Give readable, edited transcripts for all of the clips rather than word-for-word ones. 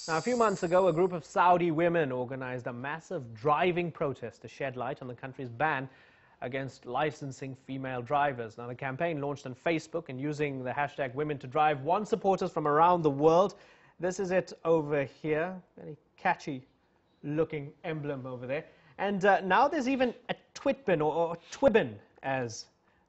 Now, a few months ago, a group of Saudi women organized a massive driving protest to shed light on the country's ban against licensing female drivers. Now, the campaign launched on Facebook and using the hashtag Women to Drive won supporters from around the world. This is it over here. Very catchy looking emblem over there. And now there's even a twitbin or twibbon, as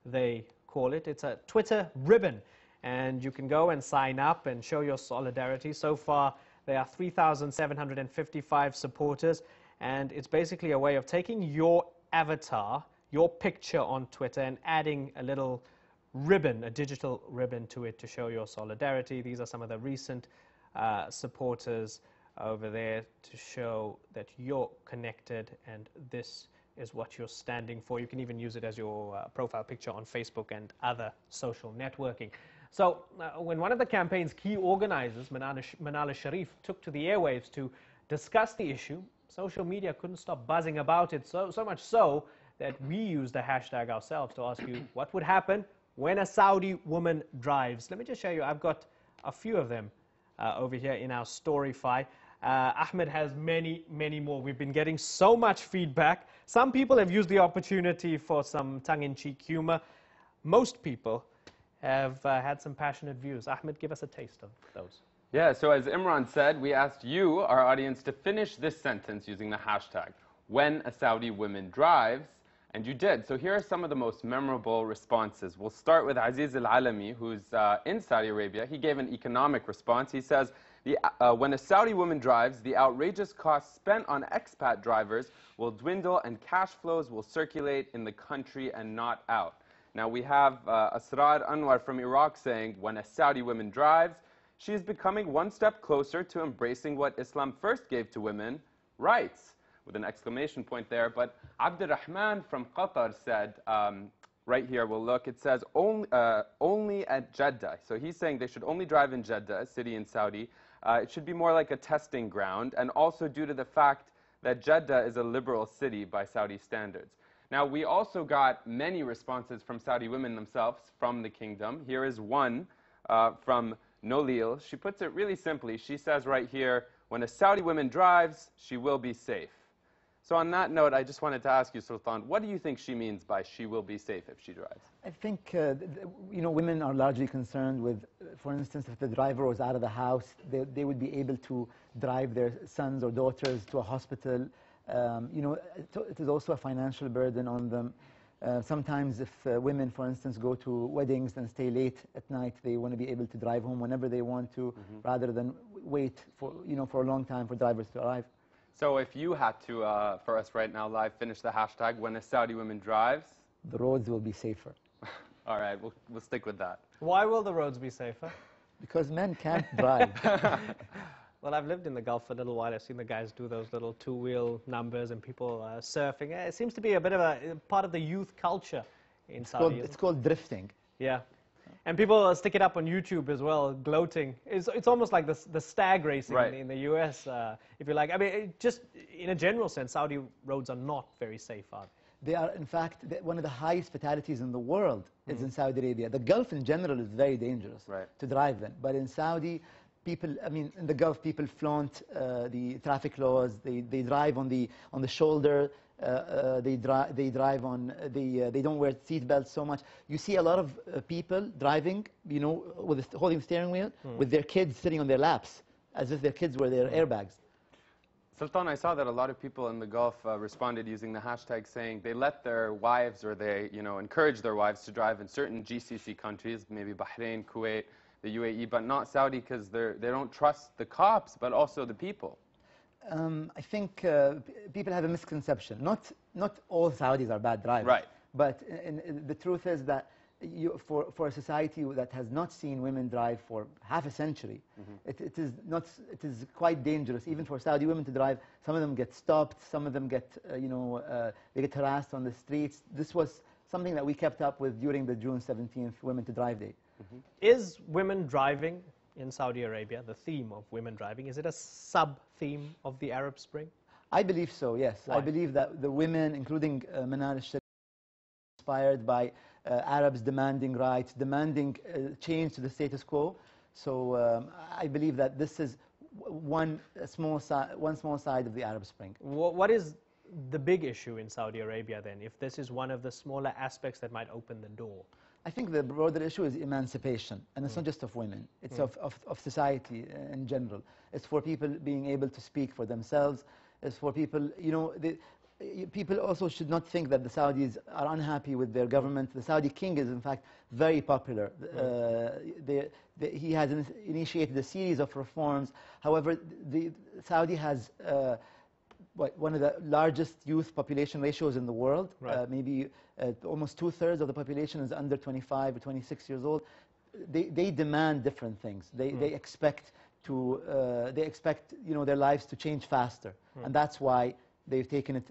they call it. It's a Twitter ribbon. And you can go and sign up and show your solidarity. So far, there are 3,755 supporters. And it's basically a way of taking your avatar, your picture on Twitter, and adding a little ribbon, a digital ribbon to it to show your solidarity. These are some of the recent supporters over there to show that you're connected and this is what you're standing for. You can even use it as your profile picture on Facebook and other social networking. So when one of the campaign's key organizers, Manal al-Sharif, took to the airwaves to discuss the issue, social media couldn't stop buzzing about it, so much so that we used the hashtag ourselves to ask you what would happen when a Saudi woman drives. Let me just show you. I've got a few of them over here in our Storyfy. Ahmed has many, many more. We've been getting so much feedback. Some people have used the opportunity for some tongue-in-cheek humor. Most people have had some passionate views. Ahmed, give us a taste of those. Yeah, so as Imran said, we asked you, our audience, to finish this sentence using the hashtag, when a Saudi woman drives, and you did. So here are some of the most memorable responses. We'll start with Aziz Al-Alami, who's in Saudi Arabia. He gave an economic response. He says, when a Saudi woman drives, the outrageous costs spent on expat drivers will dwindle and cash flows will circulate in the country and not out. Now we have Asrar Anwar from Iraq saying, when a Saudi woman drives, she is becoming one step closer to embracing what Islam first gave to women, rights, with an exclamation point there. But Abdurrahman from Qatar said, right here, we'll look, it says only at Jeddah. So he's saying they should only drive in Jeddah, a city in Saudi. It should be more like a testing ground, and also due to the fact that Jeddah is a liberal city by Saudi standards. Now, we also got many responses from Saudi women themselves from the kingdom. Here is one from Nolil. She puts it really simply. She says right here, when a Saudi woman drives, she will be safe. So on that note, I just wanted to ask you, Sultan, what do you think she means by she will be safe if she drives? I think, you know, women are largely concerned with, for instance, if the driver was out of the house, they would be able to drive their sons or daughters to a hospital. You know, it is also a financial burden on them. Sometimes if women, for instance, go to weddings and stay late at night, they want to be able to drive home whenever they want to, rather than wait for, you know, for a long time for drivers to arrive. So if you had to, for us right now live, finish the hashtag, when a Saudi woman drives? The roads will be safer. All right, we'll stick with that. Why will the roads be safer? Because men can't drive. Well, I've lived in the Gulf for a little while. I've seen the guys do those little two-wheel numbers and people surfing. It seems to be a bit of a part of the youth culture in Saudi. It's called drifting. Yeah. And people stick it up on YouTube as well, gloating. It's almost like the stag racing in the US, if you like. I mean, just in a general sense, Saudi roads are not very safe, are they? They are, in fact, one of the highest fatalities in the world is in Saudi Arabia. The Gulf in general is very dangerous to drive in. But in Saudi, people, I mean, in the Gulf, people flaunt the traffic laws. They drive on the shoulder. They drive on they don't wear seat belts so much. You see a lot of people driving, you know, holding the steering wheel with their kids sitting on their laps, as if their kids were their airbags. Sultan, I saw that a lot of people in the Gulf responded using the hashtag saying they let their wives, or they, you know, encourage their wives to drive in certain GCC countries, maybe Bahrain, Kuwait, the UAE, but not Saudi because they don't trust the cops, but also the people. I think people have a misconception. Not all Saudis are bad drivers. Right. But the truth is that for a society that has not seen women drive for half a century, it is quite dangerous. Even for Saudi women to drive, some of them get stopped, some of them get, they get harassed on the streets. This was something that we kept up with during the June 17th Women to Drive Day. Is women driving in Saudi Arabia, the theme of women driving, is it a sub-theme of the Arab Spring? I believe so, yes. Why? I believe that the women, including Manal al-Sharif, inspired by Arabs demanding rights, demanding change to the status quo. So I believe that this is one small side of the Arab Spring. What is the big issue in Saudi Arabia then, if this is one of the smaller aspects that might open the door? I think the broader issue is emancipation, and it's not just of women, it's of society in general. It's for people being able to speak for themselves. It's for people, you know, people also should not think that the Saudis are unhappy with their government. The Saudi king is, in fact, very popular. He has initiated a series of reforms. However, Saudi has one of the largest youth population ratios in the world. Right. Maybe almost 2/3 of the population is under 25 or 26 years old. They demand different things. They expect you know, their lives to change faster, and that's why they've taken it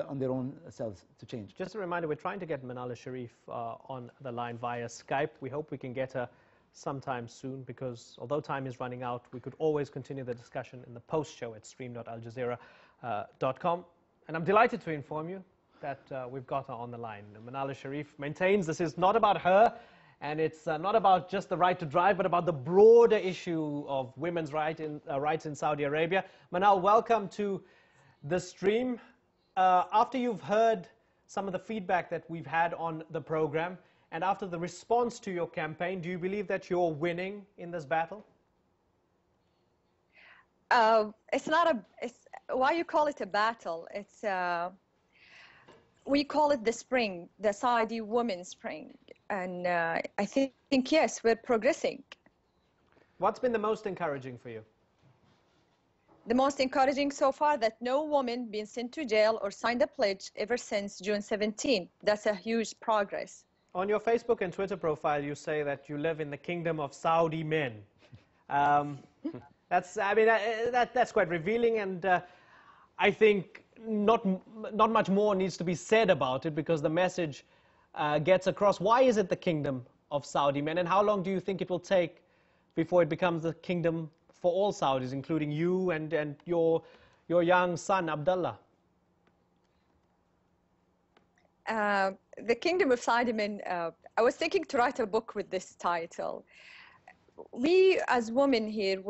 on their own selves to change. Just a reminder, we're trying to get Manal al-Sharif on the line via Skype. We hope we can get her sometime soon, because although time is running out, we could always continue the discussion in the post-show at stream.aljazeera.com. And I'm delighted to inform you that we've got her on the line. Manal al-Sharif maintains this is not about her, and it's not about just the right to drive, but about the broader issue of women's rights in Saudi Arabia. Manal, welcome to the stream. After you've heard some of the feedback that we've had on the program, and after the response to your campaign, do you believe that you're winning in this battle? It's not why you call it a battle? It's we call it the spring, the Saudi Women's Spring, and I think yes, we're progressing. What's been the most encouraging for you? The most encouraging so far, that no woman been sent to jail or signed a pledge ever since June 17. That's a huge progress. On your Facebook and Twitter profile, you say that you live in the kingdom of Saudi men. That's quite revealing, and I think not much more needs to be said about it, because the message gets across. Why is it the kingdom of Saudi men, and how long do you think it will take before it becomes the kingdom for all Saudis, including you and your young son, Abdullah? The Kingdom of Saudi Men, I was thinking to write a book with this title. We as women here,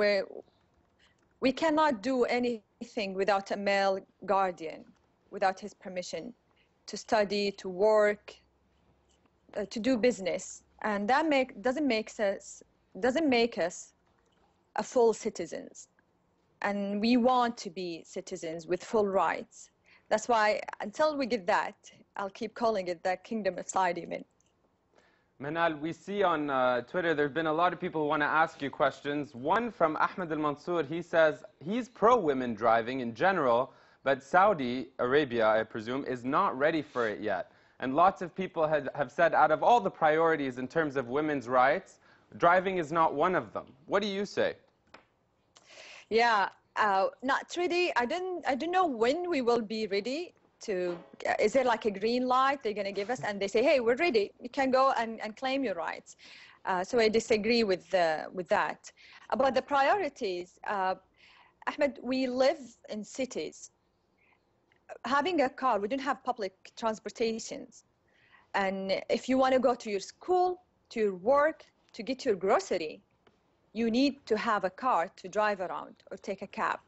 we cannot do anything without a male guardian, without his permission, to study, to work, to do business. And that doesn't make us a full citizens. And we want to be citizens with full rights. That's why, until we get that, I'll keep calling it the Kingdom of Saudi Men. Manal, we see on Twitter there have been a lot of people who want to ask you questions. One from Ahmed al-Mansour, he says he's pro-women driving in general, but Saudi Arabia, I presume, is not ready for it yet. And lots of people have said out of all the priorities in terms of women's rights, driving is not one of them. What do you say? Yeah, not ready. I don't know when we will be ready to. Is there like a green light they're going to give us, and they say, hey, we're ready, you can go and claim your rights? So I disagree with that. About the priorities, Ahmed, we live in cities. Having a car, we don't have public transportations. And if you want to go to your school, to your work, to get your grocery, you need to have a car to drive around or take a cab.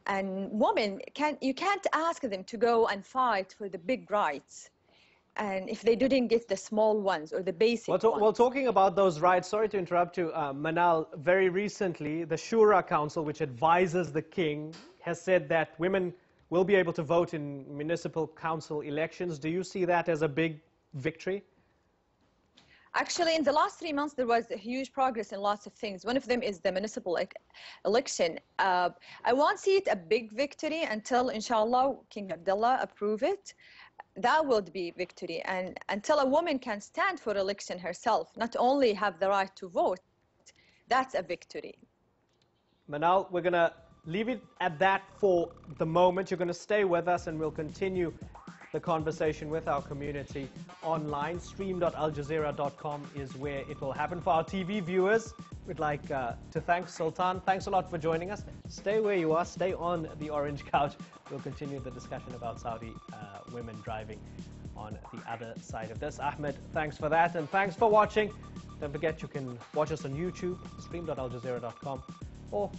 And women, you can't ask them to go and fight for the big rights, and if they didn't get the small ones or the basic ones. Well, talking about those rights, sorry to interrupt you, Manal, very recently the Shura Council, which advises the king, has said that women will be able to vote in municipal council elections. Do you see that as a big victory? Actually, in the last 3 months, there was a huge progress in lots of things. One of them is the municipal election. I won't see it a big victory until, inshallah, King Abdullah approve it. That will be victory. And until a woman can stand for election herself, not only have the right to vote, that's a victory. Manal, we're going to leave it at that for the moment. You're going to stay with us, and we'll continue the conversation with our community online. Stream.aljazeera.com is where it will happen. For our TV viewers, we'd like to thank Sultan. Thanks a lot for joining us. Stay where you are. Stay on the orange couch. We'll continue the discussion about Saudi women driving on the other side of this. Ahmed, thanks for that, and thanks for watching. Don't forget you can watch us on YouTube, stream.aljazeera.com, or